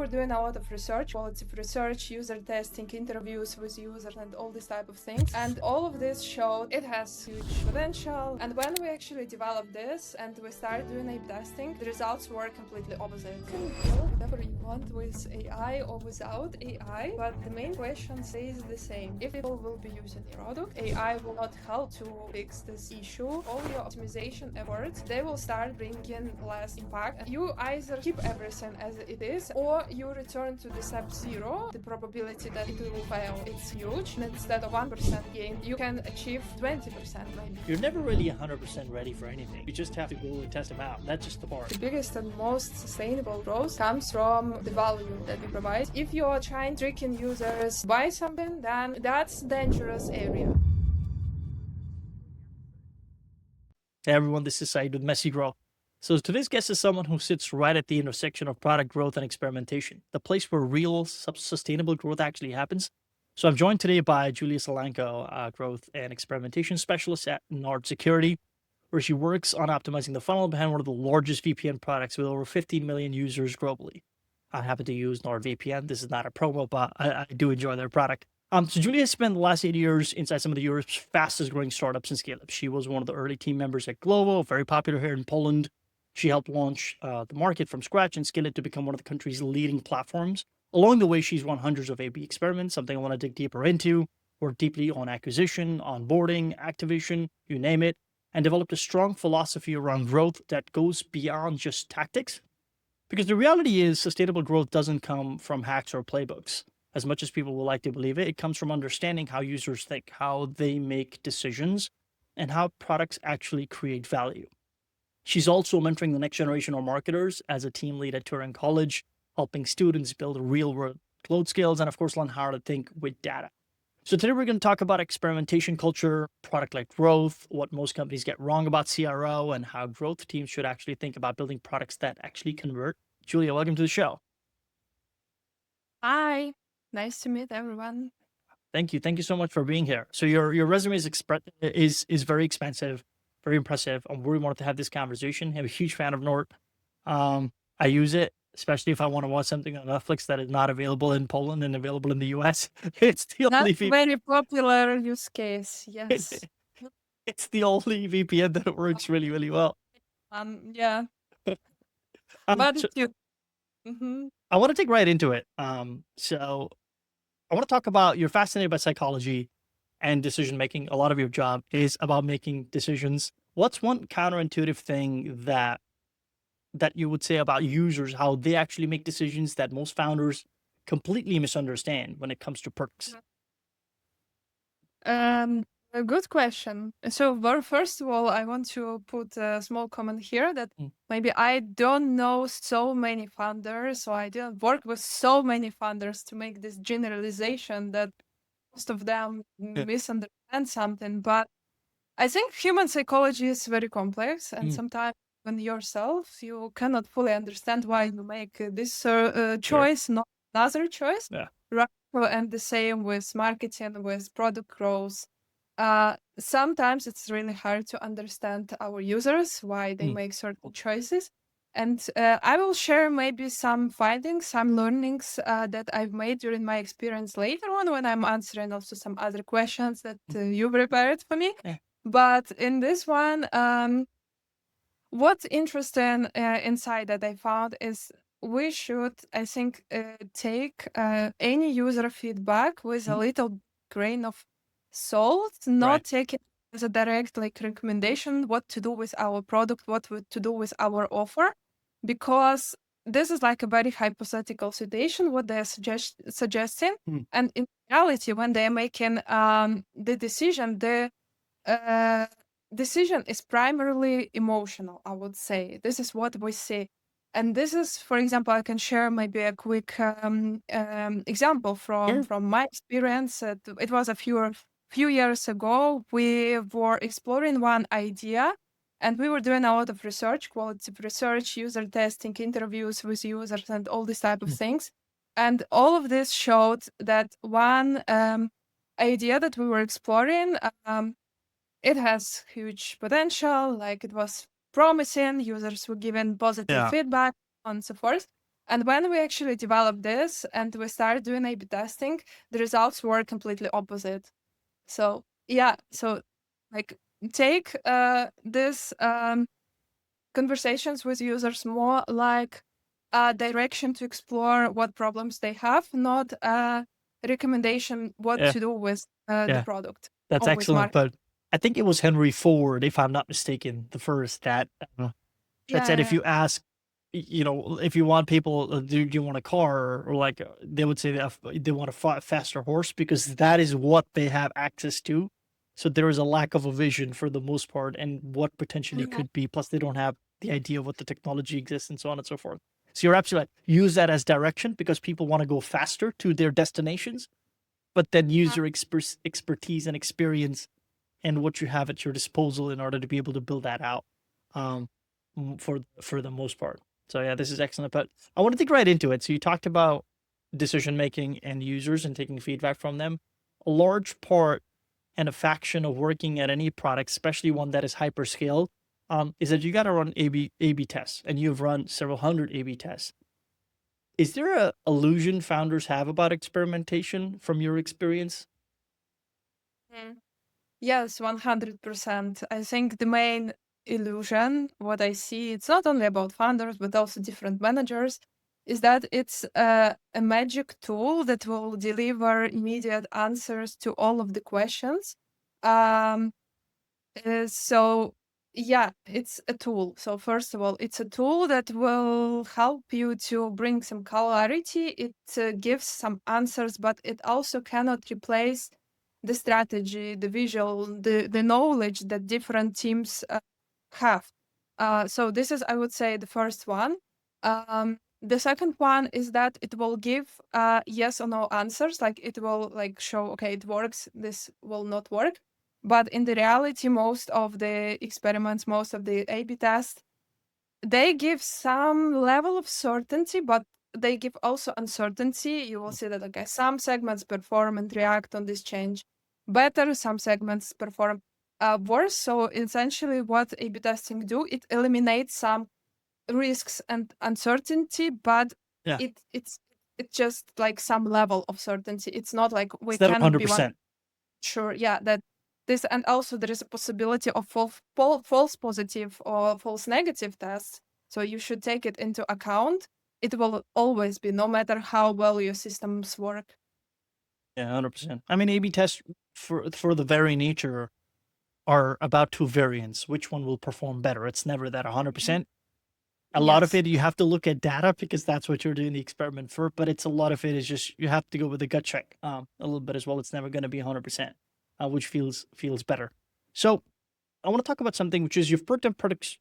were doing a lot of research, qualitative research, user testing, interviews with users, and all these type of things. And all of this showed it has huge potential. And when we actually developed this and we started doing A/B testing, the results were completely opposite. You can build whatever you want with AI or without AI, but the main question stays the same. If people will be using your product, AI will not help to fix this issue. All your optimization efforts, they will start bringing less impact. You either keep everything as it is, or you return to the step zero. The probability that it will fail, it's huge. And instead of 1% gain, you can achieve 20% maybe. You're never really 100% ready for anything. You just have to go and test them out. That's just the part. The biggest and most sustainable growth comes from the value that we provide. If you're trying tricking users buy something, then that's a dangerous area. Hey everyone, this is Said with Messy Growth. So today's guest is someone who sits right at the intersection of product growth and experimentation, the place where real sustainable growth actually happens. So I'm joined today by Julia Salanko, Growth and Experimentation Specialist at NordSecurity, where she works on optimizing the funnel behind one of the largest VPN products with over 15 million users globally. I happen to use NordVPN. This is not a promo, but I do enjoy their product. So Julia has spent the last 8 years inside some of the Europe's fastest growing startups and scale-ups. She was one of the early team members at Glovo, very popular here in Poland. She helped launch the market from scratch and scale it to become one of the country's leading platforms. Along the way, she's run hundreds of A/B experiments, something I want to dig deeper into, worked deeply on acquisition, onboarding, activation, you name it, and developed a strong philosophy around growth that goes beyond just tactics. Because the reality is sustainable growth doesn't come from hacks or playbooks. As much as people will like to believe it, it comes from understanding how users think, how they make decisions, and how products actually create value. She's also mentoring the next generation of marketers as a team lead at Turin College, helping students build real-world code skills, and of course, learn how to think with data. So today we're going to talk about experimentation culture, product-led growth, what most companies get wrong about CRO, and how growth teams should actually think about building products that actually convert. Julia, welcome to the show. Hi. Nice to meet everyone. Thank you. Thank you so much for being here. So your resume is very expensive, very impressive. I'm really wanted to have this conversation. I'm a huge fan of Nord. I use it, especially if I want to watch something on Netflix that is not available in Poland and available in the US. It's the Not only very popular use case, yes. it's the only VPN that works really, really well. Yeah. But it's you. I want to take right into it. So I want to talk about, you're fascinated by psychology and decision making. A lot of your job is about making decisions. What's one counterintuitive thing that you would say about users, how they actually make decisions that most founders completely misunderstand when it comes to perks? A good question. So, first of all, I want to put a small comment here that maybe I don't know so many founders, so I didn't work with so many founders to make this generalization that most of them misunderstand something. But I think human psychology is very complex, and sometimes when yourself, you cannot fully understand why you make this choice, not another choice. Yeah. Right? And the same with marketing, with product growth. Sometimes it's really hard to understand our users, why they make certain choices. And I will share maybe some findings, some learnings that I've made during my experience later on when I'm answering also some other questions that you prepared for me. Yeah. But in this one, what's interesting inside that I found is we should, I think, take any user feedback with a little grain of salt, not take it as a direct recommendation what to do with our product, what to do with our offer, because this is like a very hypothetical situation, what they're suggesting. And in reality, when they're making the decision, the decision is primarily emotional, I would say. This is what we see. And this is, for example, I can share maybe a quick example from my experience. It was a few years ago. We were exploring one idea, and we were doing a lot of research, qualitative research, user testing, interviews with users, and all these type of things. And all of this showed that one idea that we were exploring, it has huge potential, like it was promising, users were given positive feedback, and so forth. And when we actually developed this and we started doing A/B testing, the results were completely opposite. So yeah, so like take this conversations with users more like a direction to explore what problems they have, not a recommendation what Yeah, to do with the yeah, product. that's Always excellent. market. But I think it was Henry Ford, if I'm not mistaken, the first that Yeah, said if yeah, you ask, if you want people, do you want a car, or like they would say they want a faster horse because that is what they have access to. So there is a lack of a vision for the most part, and what potentially yeah. could be. Plus, they don't have the idea of what the technology exists and so on and so forth. So you're absolutely right. Use that as direction because people want to go faster to their destinations, but then use your expertise and experience and what you have at your disposal in order to be able to build that out, um, for the most part. So yeah, this is excellent. But I want to dig right into it. So you talked about decision making and users and taking feedback from them. A large part and a faction of working at any product, especially one that is hyperscale, is that you got to run A/B tests, and you've run several hundred A/B tests. Is there a illusion founders have about experimentation from your experience? Mm. Yes, 100%. I think the main illusion, what I see, it's not only about founders, but also different managers, is that it's a magic tool that will deliver immediate answers to all of the questions. Um, so yeah, it's a tool. So first of all, it's a tool that will help you to bring some clarity. It gives some answers, but it also cannot replace the strategy, the visual, the knowledge that different teams have. So this is, I would say, the first one. The second one is that it will give yes or no answers. Like it will like show, okay, it works. This will not work. But in the reality, most of the experiments, most of the A/B tests, they give some level of certainty, but they give also uncertainty. You will see that okay, some segments perform and react on this change better, some segments perform worse. So essentially, what A/B testing do, it eliminates some risks and uncertainty, but Yeah, it's just like some level of certainty. It's not like we it's never cannot be 100%. sure, yeah, that this, and also there is a possibility of false positive or false negative tests. So you should take it into account. It will always be, no matter how well your systems work. Yeah, 100%. I mean, A/B tests for the very nature are about two variants. Which one will perform better? It's never that Mhm. 100%. A lot of Yes. it you have to look at data because that's what you're doing the experiment for. But it's a lot of it is just you have to go with a gut check a little bit as well. It's never going to be 100%, which feels better. So I want to talk about something which is you've put in products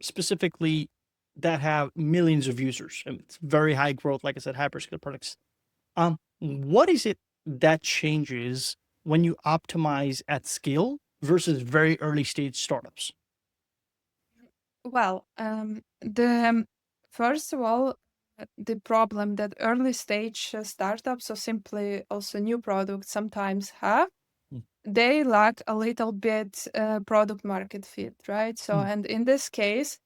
specifically that have millions of users. And it's very high growth, like I said, hyperscale products. What is it that changes when you optimize at scale versus very early stage startups? Well, the first of all, the problem that early stage startups or simply also new products sometimes have, Mm, they lack a little bit product market fit, right? So, mm, and in this case,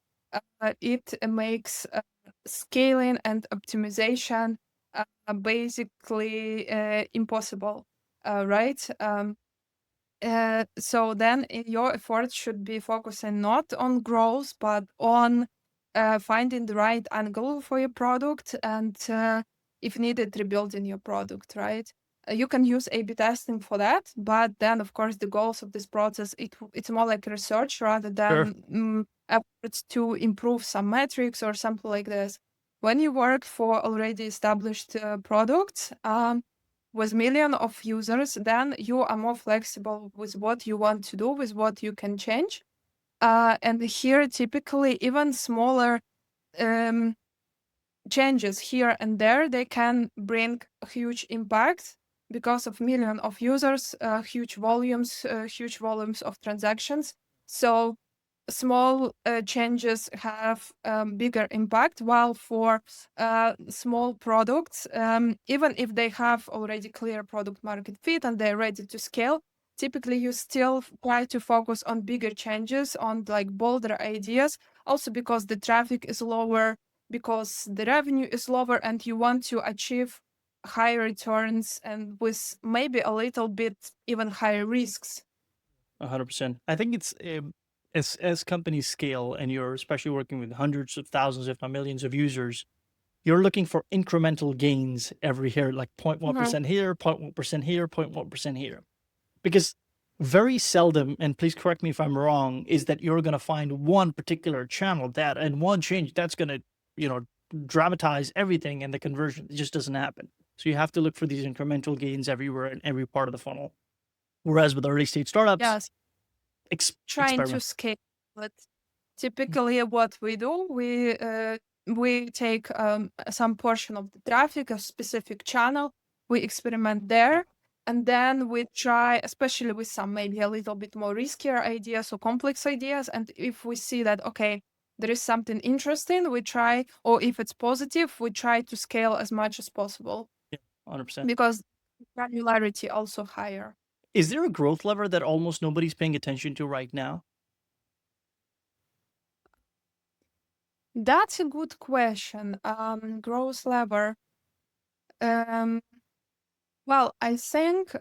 it makes scaling and optimization basically impossible, right? So then your efforts should be focusing not on growth, but on finding the right angle for your product and, if needed, rebuilding your product, right? You can use A/B testing for that, but then, of course, the goals of this process, it's more like research rather sure. than efforts to improve some metrics or something like this. When you work for already established products, with million of users, then you are more flexible with what you want to do, with what you can change. And here, typically, even smaller um, changes here and there, they can bring a huge impact because of million of users, huge volumes of transactions. So small changes have bigger impact, while for small products, even if they have already clear product market fit and they're ready to scale, typically you still try to focus on bigger changes, on like bolder ideas, also because the traffic is lower, because the revenue is lower and you want to achieve higher returns and with maybe a little bit even higher risks. 100%. I think it's as companies scale and you're especially working with hundreds of thousands, if not millions of users, you're looking for incremental gains every year, like 0.1% here, 0.1% here, 0.1% here. Because very seldom, and please correct me if I'm wrong, is that you're going to find one particular channel that and one change that's going to, dramatize everything and the conversion. It just doesn't happen. So you have to look for these incremental gains everywhere in every part of the funnel. Whereas with early stage startups, Yes, trying to experiment. scale it. Typically, what we do, we take some portion of the traffic, a specific channel, we experiment there, and then we try, especially with some maybe a little bit more riskier ideas or complex ideas. And if we see that, okay, there is something interesting, we try, or if it's positive, we try to scale as much as possible 100%. because granularity also higher. Is there a growth lever that almost nobody's paying attention to right now? That's a good question. Growth lever. Well, I think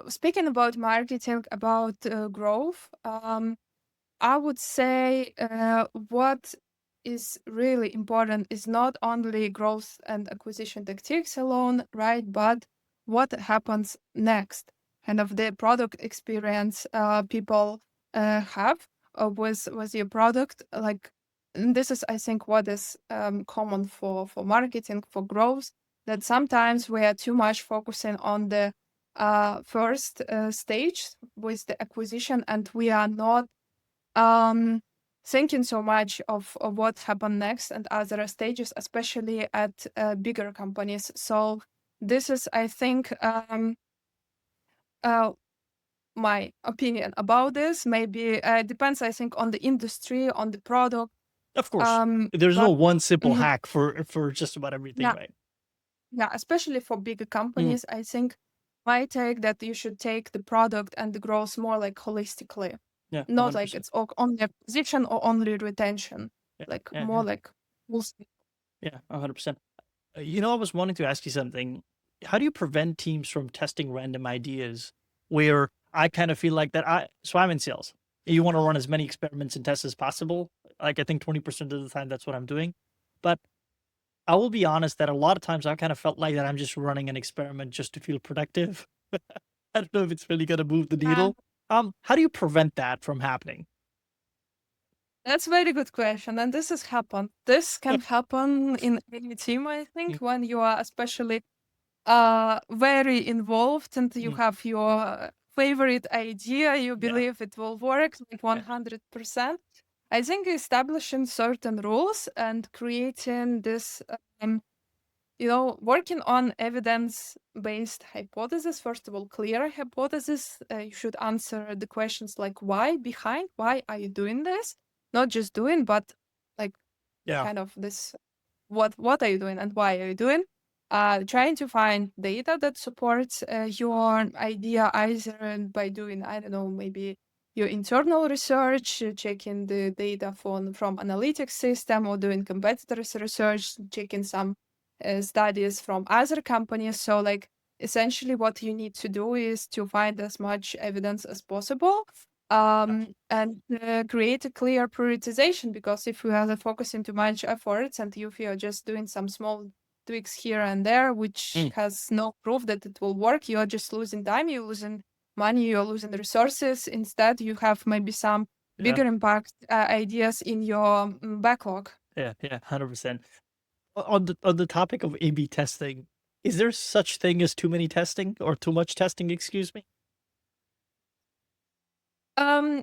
speaking about marketing, about growth, I would say what is really important is not only growth and acquisition tactics alone, right? But what happens next, kind of the product experience people have with your product. Like, and this is, I think, what is common for marketing, for growth. That sometimes we are too much focusing on the first stage with the acquisition, and we are not thinking so much of what happened next and other stages, especially at bigger companies. So this is, I think, my opinion about this. Maybe depends, I think, on the industry, on the product. Of course. There's no But one simple mhm, hack for just about everything, yeah, right? yeah, especially for bigger Mm, companies, I think my take that you should take the product and the growth more like holistically, yeah, not like 100%. it's only acquisition or only retention, Yeah, like yeah, more yeah, like full yeah, 100%. I was wanting to ask you something. How do you prevent teams from testing random ideas where I kind of feel like that so I'm in sales. You want to run as many experiments and tests as possible. Like I think 20% of the time that's what I'm doing. But I will be honest that a lot of times I kind of felt like that I'm just running an experiment just to feel productive. I don't know if it's really going to move the Yeah, needle. How do you prevent that from happening? that's a very good question. And this has happened. This can happen in any team, I think, Mm, when you are especially very involved and you mm, have your favorite idea, you yeah, believe it will work like yeah, 100%. I think establishing certain rules and creating this working on evidence-based hypothesis, first of all, clear hypothesis, you should answer the questions like why behind, why are you doing this? Not just doing, but like yeah, kind of this, what are you doing and why are you doing? Trying to find data that supports your idea either by doing, I don't know, maybe your internal research, checking the data from analytics system or doing competitors research, checking some studies from other companies. So like essentially what you need to do is to find as much evidence as possible and create a clear prioritization, because if you are focusing too much efforts and if you are just doing some small tweaks here and there, which mm, has no proof that it will work, you are just losing time, you're losing money, you're losing resources. Instead, you have maybe some yeah, bigger impact ideas in your backlog. yeah, yeah, 100%. On the topic of A/B testing, is there such thing as too many testing or too much testing? Excuse me.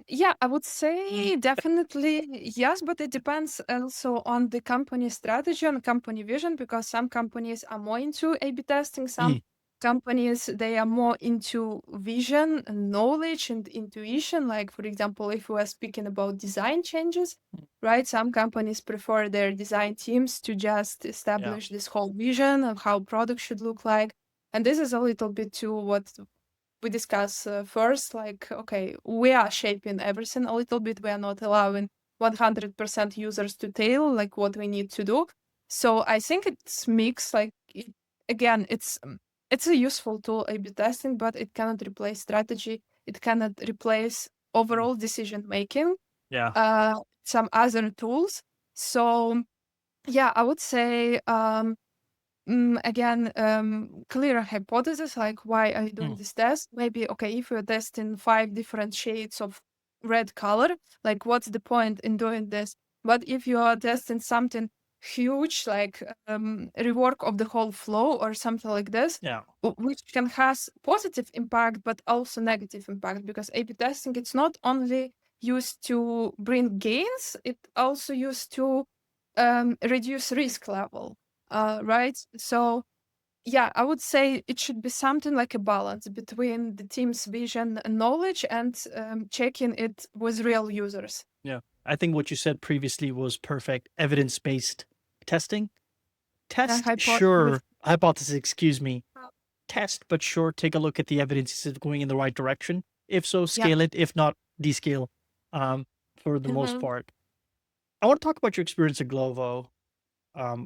Yeah, I would say definitely yes, but it depends also on the company strategy and company vision, because some companies are more into A/B testing, some Mm, companies they are more into vision and knowledge and intuition. Like for example, if we are speaking about design changes, right? Some companies prefer their design teams to just yeah, establish this whole vision of how product should look like. And this is a little bit to what we discuss first, like okay, we are shaping everything a little bit, we are not allowing 100% users to tail, like what we need to do. So I think it's mixed. Like again, it's a useful tool, A/B testing, but it cannot replace strategy. It cannot replace overall decision making. Yeah. Some other tools. So yeah, I would say again, clear a hypothesis, like why are you doing this test? Maybe, okay, if you're testing 5 different shades of red color, like what's the point in doing this? But if you are testing something huge, like rework of the whole flow or something like this, Yeah. which can has positive impact, but also negative impact, because A/B testing, it's not only used to bring gains, it also used to reduce risk level. Right? So, yeah, I would say it should be something like a balance between the team's vision and knowledge and checking it with real users. Yeah. I think what you said previously was perfect. Evidence-based testing. Test, With sure. Hypothesis, excuse me. Test, but sure, take a look at the evidence. Is it going in the right direction? If so, yeah. scale it. If not, descale for the most part. I want to talk about your experience at Glovo.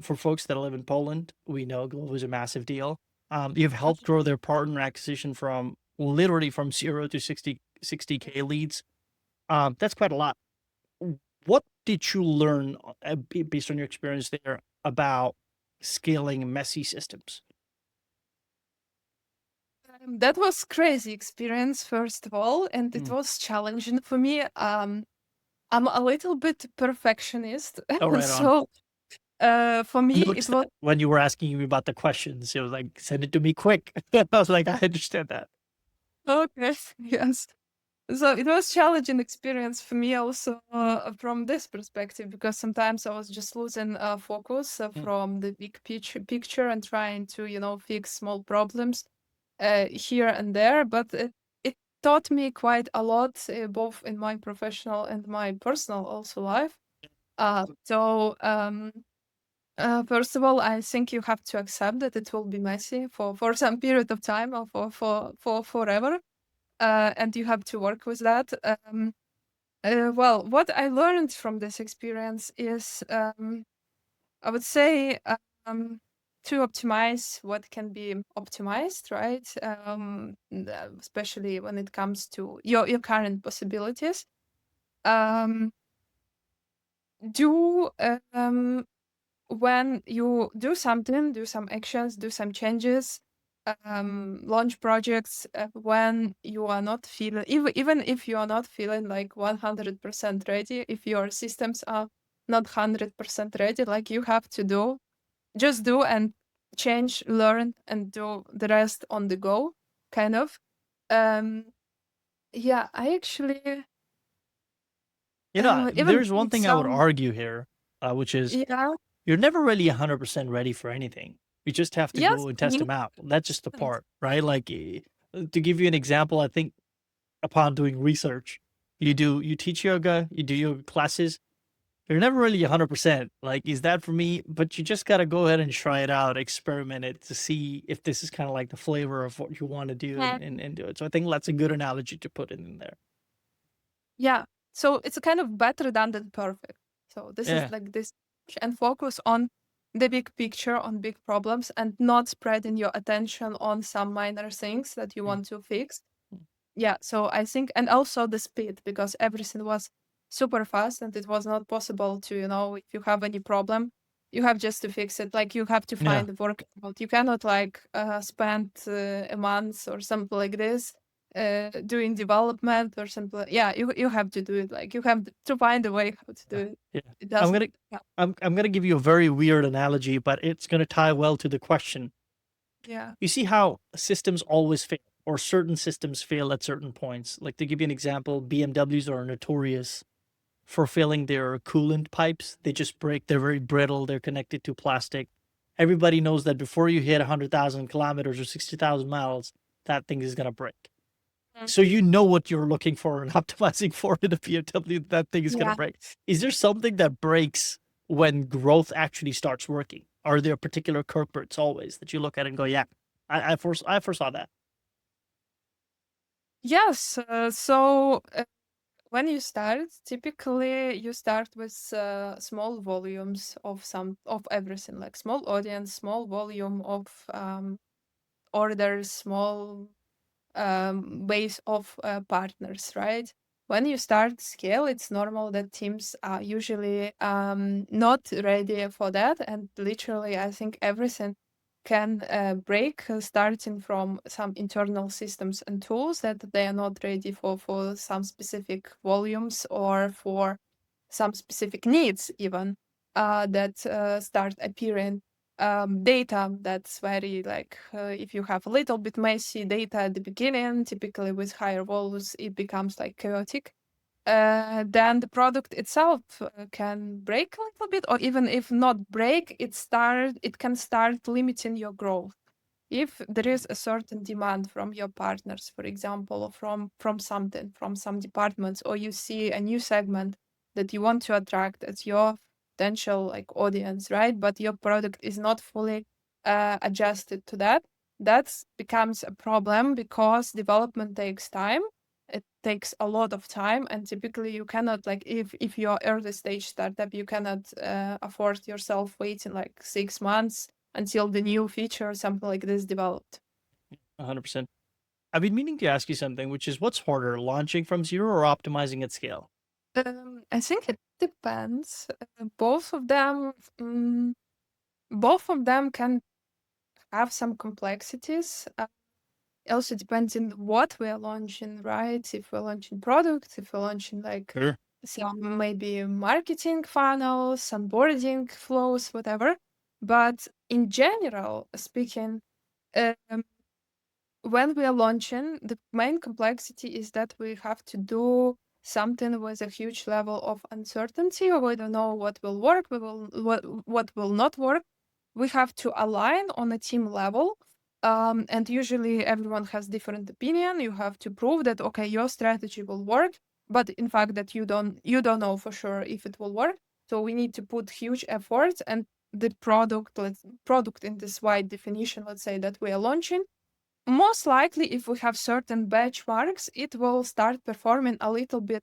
For folks that live in Poland, we know Glovo is a massive deal. You've helped grow their partner acquisition from literally from 0 to 60K leads. That's quite a lot. What did you learn based on your experience there about scaling messy systems? That was crazy experience, first of all, and it Mm. was challenging for me. I'm a little bit perfectionist, Oh, right on. so for I me it noticed was that when you were asking me about the questions, it was like, send it to me quick. I was like, I understand that. okay. Yes. So it was challenging experience for me also from this perspective, because sometimes I was just losing focus from the big picture and trying to, fix small problems here and there. But it taught me quite a lot, both in my professional and my personal also life. First of all, I think you have to accept that it will be messy for some period of time, or for forever. And you have to work with that. Well, what I learned from this experience is, I would say, to optimize what can be optimized, right? Especially when it comes to your current possibilities. Um, do When you do something, do some actions, do some changes, launch projects when you are not feeling, even if you are not feeling like 100% ready, if your systems are not 100% ready, like you have to just do and change, learn, and do the rest on the go, kind of. Um, yeah, I actually, even There's one it thing I would sound, argue here, which is yeah, you're never really 100% ready for anything. You just have to yes, go and test them out. That's just the part, right? Like, to give you an example, I think upon doing research, you teach yoga, you do yoga classes. You're never really 100%. Like, is that for me? But you just got to go ahead and try it out, experiment it to see if this is kind of like the flavor of what you want to do and do it. So I think that's a good analogy to put in there. yeah. So it's a kind of better done than perfect. So this is Yeah. like this, and focus on the big picture, on big problems, and not spreading your attention on some minor things that you Mm. want to fix. Yeah. So I think, and also the speed, because everything was super fast and it was not possible to, if you have any problem, you have just to fix it. Like you have to Yeah. find the workaround. You cannot like spend a month or something like this doing development or something. Yeah, you have to do it. Like you have to find a way how to do it. Yeah. It I'm doesn't. gonna Yeah. I'm gonna give you a very weird analogy, but it's gonna tie well to the question. Yeah. You see how systems always fail, or certain systems fail at certain points. Like, to give you an example, BMWs are notorious for failing their coolant pipes. They just break. They're very brittle. They're connected to plastic. Everybody knows that before you hit 100,000 kilometers or 60,000 miles, that thing is gonna break. Mm. So you know what you're looking for and optimizing for in a BMW. That thing is gonna Yeah. break. Is there something that breaks when growth actually starts working? Are there particular culprits always that you look at and go, yeah, I foresaw that. Yes. So when you start, typically you start with small volumes of everything, like small audience, small volume of orders, small base of partners, right? When you start scale, it's normal that teams are usually not ready for that, and literally, I think everything can break, starting from some internal systems and tools that they are not ready for some specific volumes or for some specific needs even that start appearing. Data that's very like if you have a little bit messy data at the beginning, typically with higher volumes, it becomes like chaotic. Then the product itself can break a little bit, or even if not break, it can start limiting your growth. If there is a certain demand from your partners, for example, or from some departments, or you see a new segment that you want to attract as your potential like audience, right? But your product is not fully adjusted to that. That becomes a problem because development takes time. It takes a lot of time, and typically you cannot like if you're early stage startup, you cannot afford yourself waiting like 6 months until the new feature or something like this developed. 100%. I've been meaning to ask you something, which is what's harder, launching from zero or optimizing at scale? I think it depends. Both of them, both of them can have some complexities. It also depends on what we are launching, right? If we're launching products, if we're launching like Sure. some maybe marketing funnels, onboarding flows, whatever. But in general speaking, um, when we are launching, the main complexity is that we have to do something with a huge level of uncertainty, or we don't know what will work, what will not work. We have to align on a team level. And usually everyone has different opinion. You have to prove that okay, your strategy will work, but in fact that you don't know for sure if it will work. So we need to put huge efforts, and the product in this wide definition, let's say, that we are launching, most likely, if we have certain benchmarks, it will start performing a little bit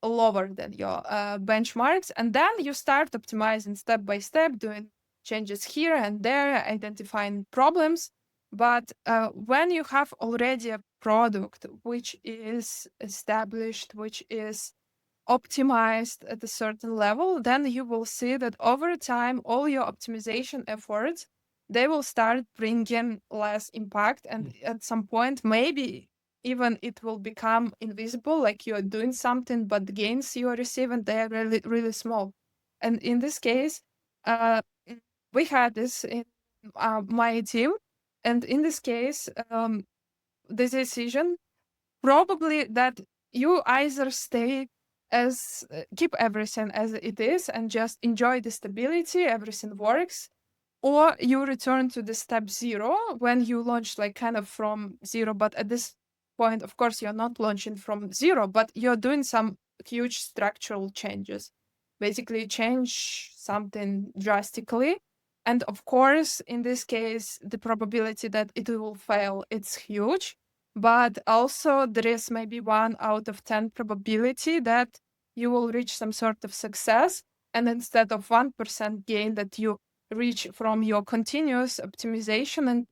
lower than your benchmarks. And then you start optimizing step by step, doing changes here and there, identifying problems. But when you have already a product which is established, which is optimized at a certain level, then you will see that over time, all your optimization efforts, they will start bringing less impact. And at some point, maybe even it will become invisible, like you're doing something, but the gains you are receiving, they are really, really small. And in this case, we had this in my team. And in this case, the decision probably that you either stay as keep everything as it is and just enjoy the stability, everything works, or you return to the step zero when you launch like kind of from zero. But at this point, of course, you're not launching from zero, but you're doing some huge structural changes, basically change something drastically. And of course, in this case, the probability that it will fail, it's huge. But also there is maybe 1 out of 10 probability that you will reach some sort of success. And instead of 1% gain that you reach from your continuous optimization and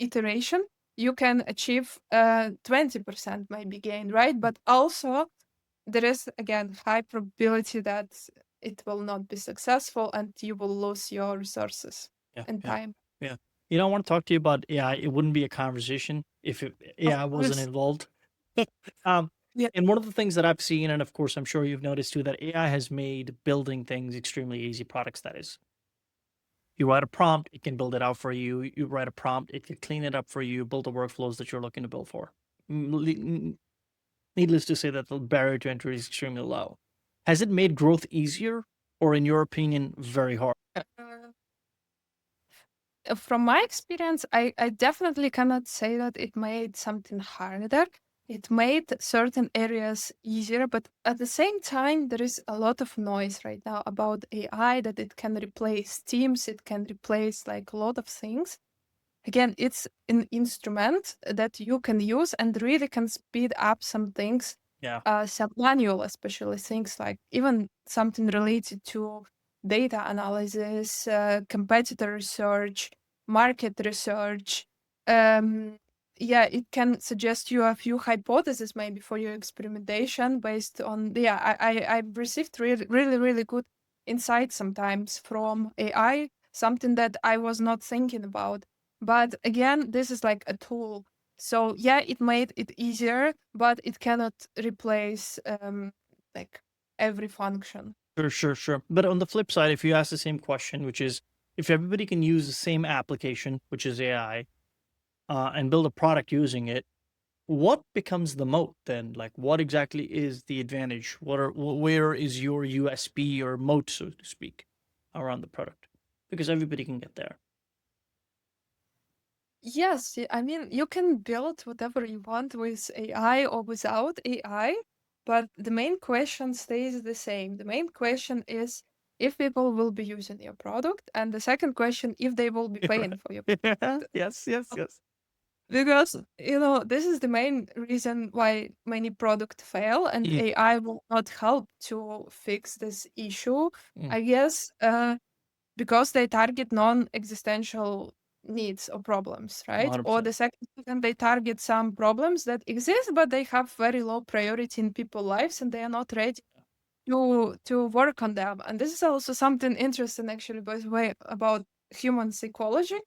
iteration, you can achieve 20% maybe gain, right? But also there is, again, high probability that it will not be successful and you will lose your resources and time. Yeah. You know, I want to talk to you about AI. It wouldn't be a conversation if AI wasn't course. involved. um, Yeah. and one of the things that I've seen, and of course, I'm sure you've noticed too, that AI has made building things extremely easy. Products, that is. You write a prompt, it can build it out for you. You write a prompt, it can clean it up for you, build the workflows that you're looking to build for. Needless to say that the barrier to entry is extremely low. Has it made growth easier, or in your opinion, very hard? From my experience, I definitely cannot say that it made something harder. It made certain areas easier, but at the same time, there is a lot of noise right now about AI, that it can replace teams, it can replace like a lot of things. Again, it's an instrument that you can use and really can speed up some things Yeah. some manual, especially things like even something related to data analysis, competitor research, market research. Yeah, it can suggest you a few hypotheses maybe for your experimentation based on. Yeah, I've received really good insights sometimes from AI, something that I was not thinking about. But again, this is like a tool. So yeah, it made it easier, but it cannot replace like every function. Sure. But on the flip side, if you ask the same question, which is if everybody can use the same application, which is AI, and build a product using it, what becomes the moat then? Like, what exactly is the advantage? Where is your USP or moat, so to speak, around the product? Because everybody can get there. Yes, I mean, you can build whatever you want with AI or without AI, but the main question stays the same. The main question is if people will be using your product, and the second question, if they will be paying for your Right. product. Yes. Because, this is the main reason why many products fail, and Mm, AI will not help to fix this issue. mm, I guess because they target non-existential needs or problems, right? Or 100%. the second reason, they target some problems that exist, but they have very low priority in people's lives, and they are not ready to work on them. And this is also something interesting, actually, by the way, about human psychology.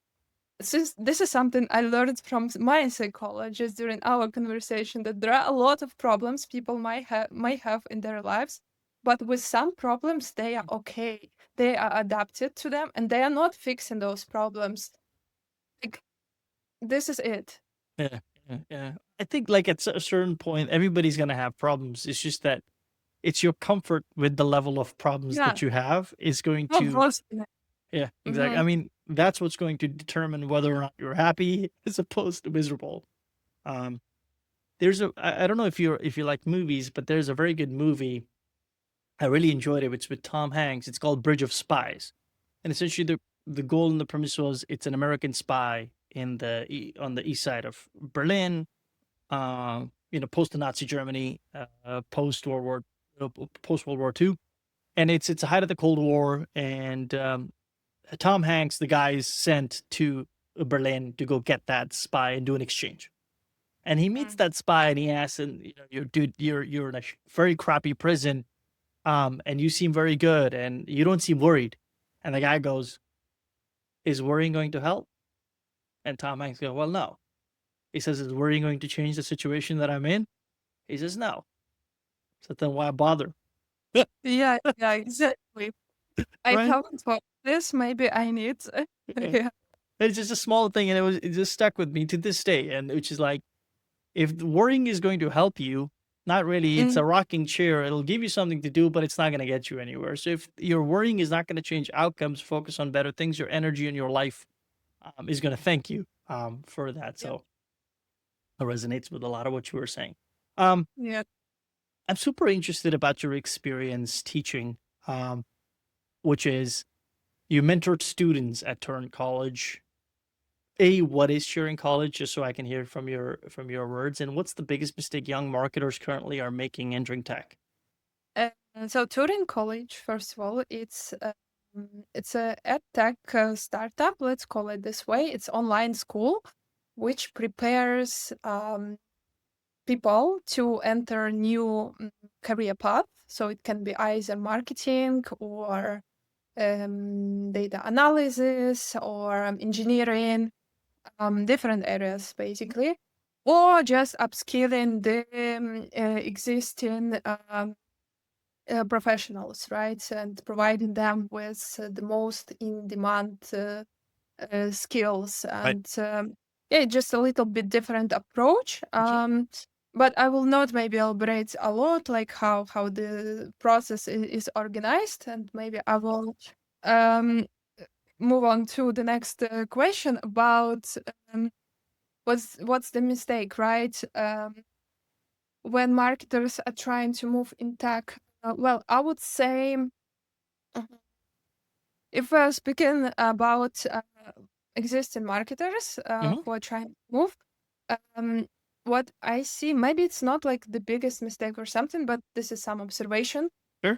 This is something I learned from my psychologist during our conversation, that there are a lot of problems people might have in their lives, but with some problems they are okay. They are adapted to them, and they are not fixing those problems. Like, this is it. Yeah. I think like at a certain point, everybody's gonna have problems. It's just that it's your comfort with the level of problems Yeah, that you have is going of to. course. Yeah, exactly. Mm-hmm. I mean, that's what's going to determine whether or not you're happy as opposed to miserable. Um, I don't know if you like movies, but there's a very good movie. I really enjoyed it. It's with Tom Hanks. It's called Bridge of Spies, and essentially the goal and the premise was it's an American spy on the east side of Berlin. Post the Nazi Germany, post World War, post World War II, and it's a height of the Cold War, and Tom Hanks, the guy, is sent to Berlin to go get that spy and do an exchange. And he meets Mm. that spy and he asks, and you're dude, you're in a very crappy prison, and you seem very good, and you don't seem worried. And the guy goes, "Is worrying going to help?" And Tom Hanks goes, "Well, no." He says, "Is worrying going to change the situation that I'm in?" He says, "No." So then why bother? Yeah, exactly. I Right? haven't thought this. Maybe I need. Yeah. Yeah. It's just a small thing, and it just stuck with me to this day. And which is like, if worrying is going to help you, not really. It's Mm, a rocking chair. It'll give you something to do, but it's not going to get you anywhere. So if your worrying is not going to change outcomes, focus on better things. Your energy and your life is going to thank you for that. yeah. So it resonates with a lot of what you were saying. Um, Yeah. I'm super interested about your experience teaching, which is you mentored students at Turn College. What is sharing college, just so I can hear from your words, and what's the biggest mistake young marketers currently are making entering tech? Uh, so Turing College, first of all, it's a ed tech startup. Let's call it this way. It's online school, which prepares people to enter new career path. So it can be either marketing or data analysis or engineering, different areas basically, or just upskilling the existing professionals, right? And providing them with the most in demand skills. Right. And yeah, just a little bit different approach. Okay. But I will not maybe elaborate a lot, like how the process is organized, and maybe I will um, move on to the next question about um, what's the mistake, right? When marketers are trying to move in tech, well, I would say, Mhm. if we're speaking about existing marketers Hmm. who are trying to move, um, what I see, maybe it's not like the biggest mistake or something, but this is some observation. Sure.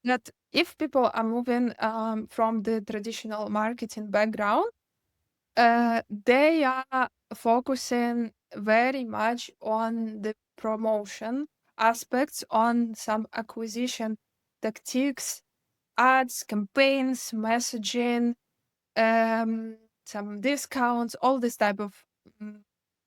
That if people are moving from the traditional marketing background, they are focusing very much on the promotion aspects, on some acquisition tactics, ads, campaigns, messaging, some discounts, all this type of mm,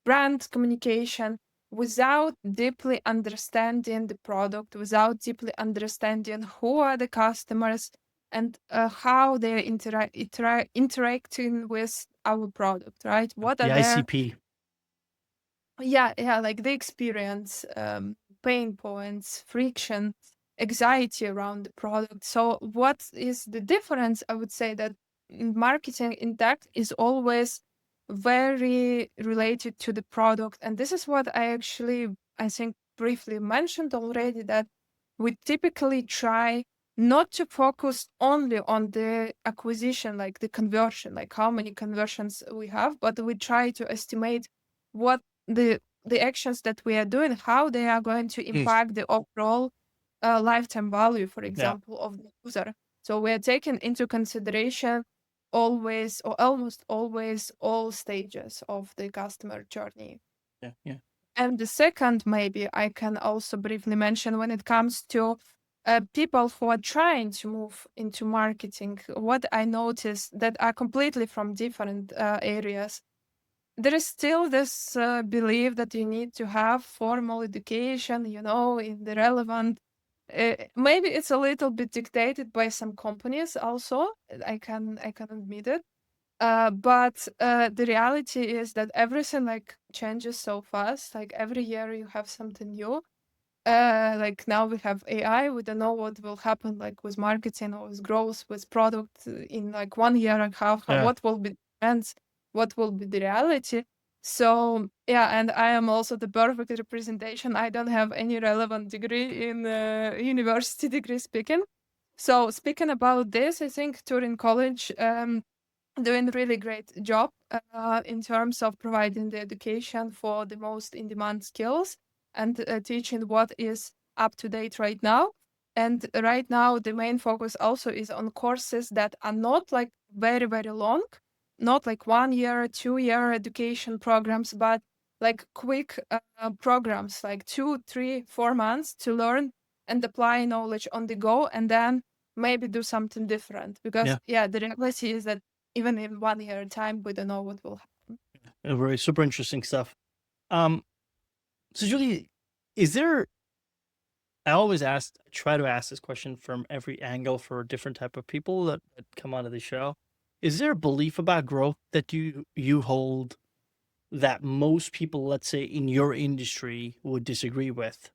brand communication without deeply understanding the product, without deeply understanding who are the customers and how they're interacting with our product, right? What are The their ICP. yeah, like the experience, pain points, friction, anxiety around the product. So what is the difference? I would say that marketing in tech is always very related to the product. And this is what I think, briefly mentioned already, that we typically try not to focus only on the acquisition, like the conversion, like how many conversions we have, but we try to estimate what the actions that we are doing, how they are going to impact the overall lifetime value, for Yeah. example, of the user. So we are taking into consideration always or almost always all stages of the customer journey. Yeah. And the second, maybe I can also briefly mention when it comes to people who are trying to move into marketing, what I noticed that are completely from different areas. There is still this belief that you need to have formal education, in the relevant. Maybe it's a little bit dictated by some companies also. I can admit it. But the reality is that everything like changes so fast. Like every year you have something new. Like now we have AI. We don't know what will happen like with marketing or with growth, with product in like 1 year and how Yeah. what will be the trends, what will be the reality. So yeah, and I am also the perfect representation. I don't have any relevant degree in university degree speaking. So speaking about this, I think during college, doing a really great job in terms of providing the education for the most in-demand skills and teaching what is up to date right now. And right now, the main focus also is on courses that are not like very, very long, not like 1 year, 2 year education programs, but like quick programs, like 2, 3, 4 months to learn and apply knowledge on the go, and then maybe do something different. Because the reality is that even in 1 year time, we don't know what will happen. Very super interesting stuff. So Julie, is there? I always try to ask this question from every angle for a different type of people that come onto the show. Is there a belief about growth that you hold that most people, let's say in your industry, would disagree with?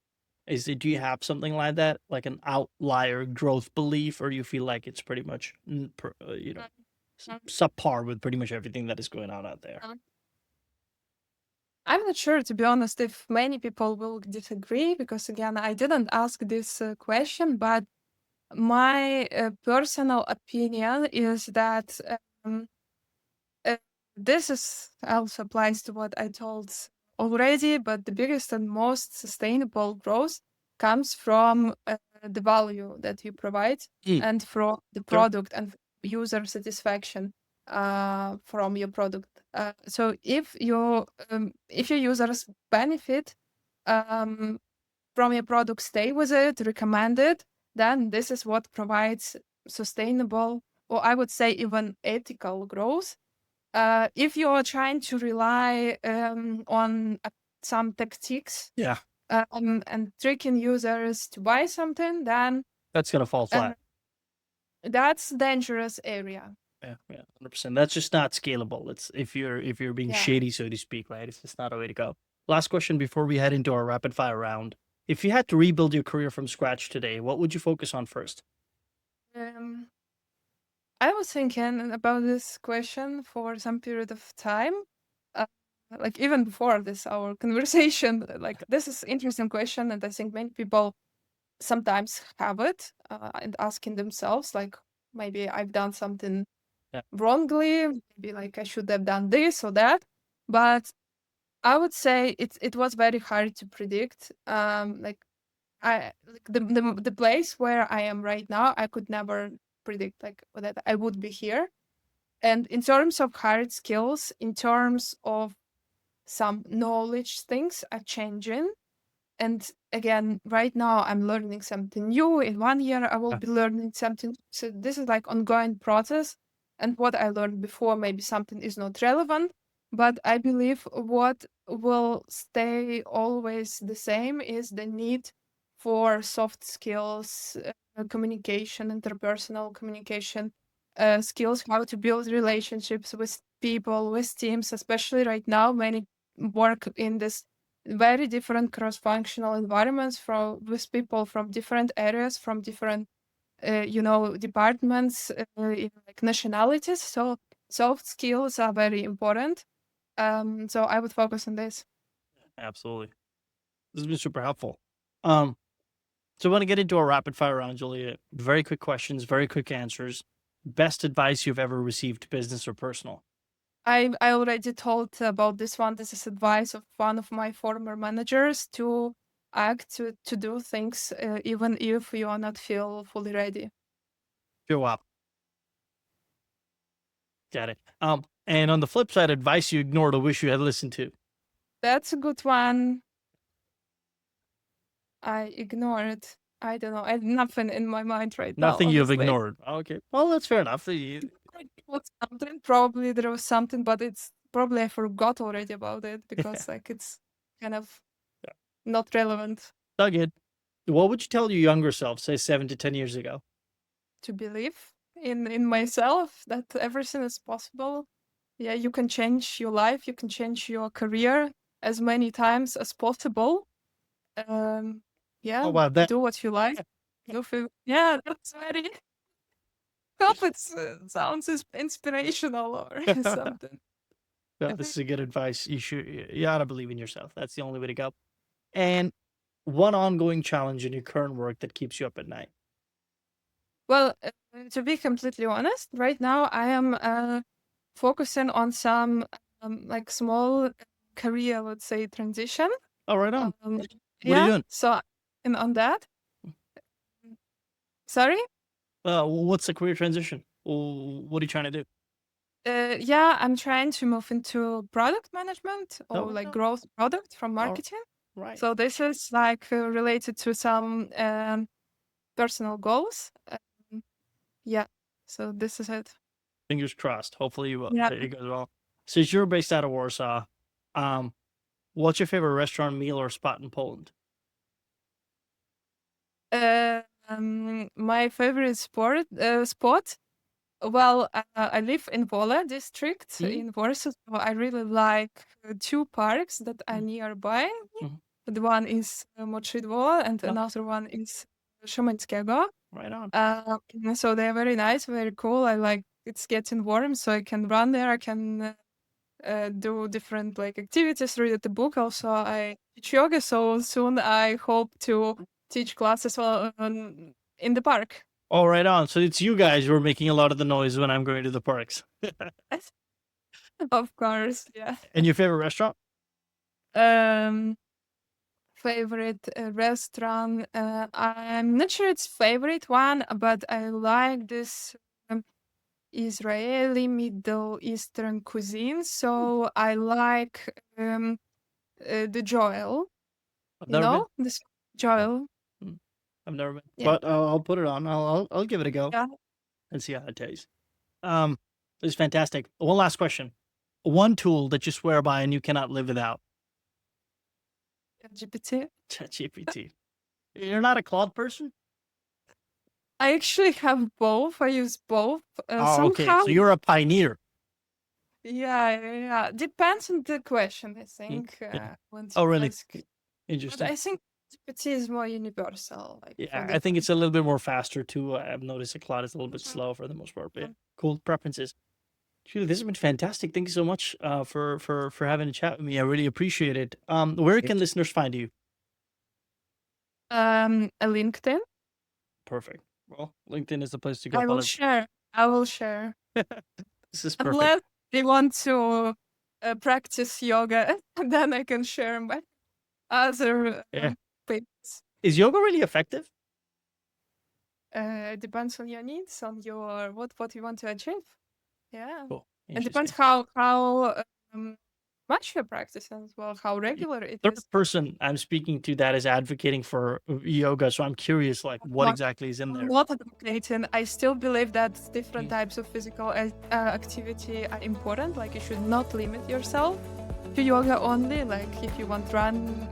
Do you have something like that, like an outlier growth belief, or you feel like it's pretty much subpar with pretty much everything that is going on out there? I'm not sure, to be honest, if many people will disagree, because again, I didn't ask this question, but my personal opinion is that um, uh, this is also applies to what I told already, but the biggest and most sustainable growth comes from the value that you provide and from the Sure. product and user satisfaction from your product. So if your users benefit from your product, stay with it, recommend it, then this is what provides sustainable, or I would say even ethical growth. If you are trying to rely on some tactics Yeah, and tricking users to buy something, then that's gonna fall flat. that's dangerous area. Yeah, 100%. That's just not scalable. It's if you're being Yeah. shady, so to speak, right? It's just not a way to go. Last question before we head into our rapid fire round. If you had to rebuild your career from scratch today, what would you focus on first? I was thinking about this question for some period of time, uh, like even before this our conversation. Like this is interesting question, and I think many people sometimes have it and asking themselves, like maybe I've done something Yeah. wrongly, maybe like I should have done this or that. But I would say it was very hard to predict. The place where I am right now, I could never predict like that I would be here. And in terms of hard skills, in terms of some knowledge, things are changing. And again, right now I'm learning something new. In 1 year, I will be learning something. So this is like ongoing process. And what I learned before, maybe something is not relevant. But I believe what will stay always the same is the need for soft skills, communication, interpersonal communication skills, how to build relationships with people, with teams, especially right now. Many work in this very different cross-functional environments with people from different areas, from different departments, like nationalities. So soft skills are very important. So I would focus on this. Absolutely. This has been super helpful. So I want to get into a rapid fire round, Julia. Very quick questions, very quick answers. Best advice you've ever received, business or personal? I already told about this one. This is advice of one of my former managers to act, to do things even if you are not feel fully ready. Show up. Got it. And on the flip side, advice you ignored or wish you had listened to? That's a good one. I ignored. I don't know. I have nothing in my mind right now. Nothing you've honestly. ignored. Okay. Well, that's fair enough. Something, probably there was something, but it's probably I forgot already about it because like it's kind of not relevant. All good. What would you tell your younger self, say 7 to 10 years ago? To believe in myself that everything is possible. Yeah, you can change your life, you can change your career as many times as possible. Yeah, Oh, wow. do what you like. Yeah, that's very. Hope it sounds inspirational or something. Yeah, this is a good advice. You ought to believe in yourself. That's the only way to go. And one ongoing challenge in your current work that keeps you up at night? Well, to be completely honest, right now I am focusing on some like small career, let's say, transition. Oh, right on. Um, What are you yeah, doing? so and on that. Sorry? What's the career transition? What are you trying to do? Yeah, I'm trying to move into product management or Oh, like no. growth product from Oh, marketing. right. So this is like related to some personal goals. Yeah, so this is it. Fingers crossed. Hopefully Yeah. it goes well. Since you're based out of Warsaw, um, what's your favorite restaurant, meal, or spot in Poland? My favorite spot. Well, I live in Wola district Mhm. in Warsaw. So I really like two parks that are nearby. Mhm. The one is Moczydło and Oh, another one is Szymańskiego. right on. So they're very nice, very cool. I like it's getting warm, so I can run there. I can do different like activities, read the book. Also, I teach yoga, so soon I hope to teach classes in the park. Oh, right on. So it's you guys who are making a lot of the noise when I'm going to the parks. Of course, yeah. And your favorite restaurant? Um, Favorite restaurant. I'm not sure it's favorite one, but I like this Israeli Middle Eastern cuisine. So I like the Joel. I've You never been. know this Joel. Mm, I've never been, Yeah. but I'll put it on. I'll give it a go Yeah. and see how it tastes. It's fantastic. One last question. One tool that you swear by and you cannot live without. GPT. ChatGPT. You're not a Claude person? I actually have both. I use both. Oh, okay. Somehow. So you're a pioneer. Yeah. Depends on the question, I Mm, think. yeah. Once Oh, you really? ask. But Interesting. I think GPT is more universal. Like for Yeah, I different. think it's a little bit more faster too. I've noticed that Claude is a little bit slow for the most part. But yeah, cool preferences. Julie, this has been fantastic. Thank you so much for having a chat with me. I really appreciate it. Where can listeners find you? A LinkedIn. Perfect. Well, LinkedIn is the place to go. I will share. I will share. This is perfect. Unless they want to practice yoga, and then I can share my other Yeah. papers. Is yoga really effective? Depends on your needs, on your what you want to achieve. Yeah, Cool. it depends Interesting. how much you practice as well, how regular it Third is. person I'm speaking to that is advocating for yoga, so I'm curious, like, what Not- exactly is in I'm there? not advocating. I still believe that different types of physical activity are important. Like you should not limit yourself to yoga only. Like if you want run,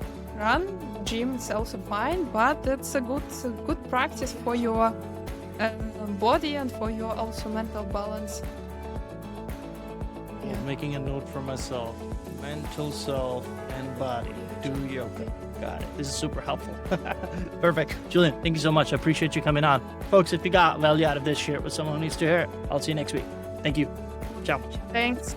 gym is also fine. But it's a good practice for your body and for your also mental balance. Yeah. Making a note for myself. Mental self and body. Do yoga. Got it. This is super helpful. Perfect. Julian, thank you so much. I appreciate you coming on. Folks, if you got value out of this, share it with someone who needs to hear it. I'll see you next week. Thank you. Ciao. Thanks.